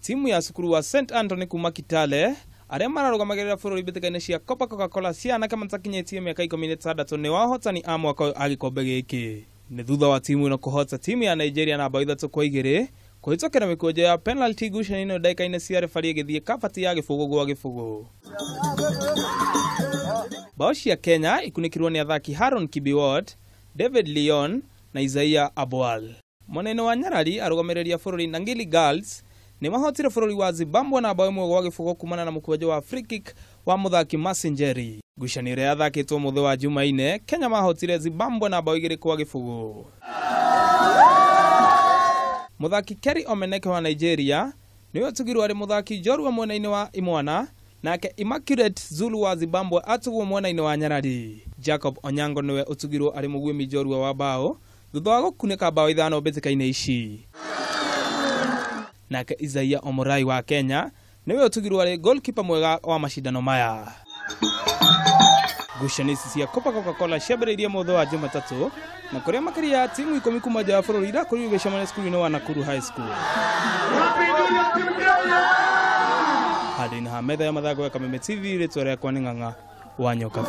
Timu ya sukuru wa St Anthony kuma Kitale aria mararugamagerera bururi Mbitika cia Copa Coca Cola ciana kama ntakinyetie miaka 16 ni ahotani a mwaka agikombe giki. Ni thutha wa timu ino kuhota timu ya Nigeria na mbao 3-2 kuhitukira mikwaju ya penalti gucanio dakika-ini cia refari igithie kabati ya gifugo gwa gifugo. Mbao cia Kenya ikunikirwo ni athaki Haron Kibiwot, David Leon na Isaiah Abwal. Mwanene wa Nyarari arugamereria bururi Nangili Girls ni mahotire bururi wa Zimbambwe na mbao 1 gwa gifugo kumana na mukwaju wa free kick wa muthaki Masengeri. Gucanio ria athakitwo muthi wa Jumaine, Kenya mahotire Zimbambwe na mbao 2 gwa gifugo. Muthaki Kerry Omeneke wa Nigeria niwe utugirwo ari muthaki njorua mwena-ini wa imwana, nake Immaculate Zulu wa Zimbambwe atugwo mwena-ini wa Nyarari. Jacob Onyango niwe utugirwo ari mugwimi njorua wa mbao thutha wa gukunika mbao 5 Mbitika-ini ici. Nake Isaiah Omorai wa Kenya niwe utugirwo ari goalkeeper mwega wa mashindano maya. Gucanio cia Copa Coca Cola ciambĩrĩirie mũthĩ wa Jumatatu na kũrĩa makĩria ya timu 10 kuma nja ya bũrũri irakorirwo igĩcemania cukuru-inĩ wa Naikuru High School. Handũ-inĩ ha metha ya mathako ya Kameme TV, rĩtwa rĩakwa nĩ Ng'ang'a wa Nyoka.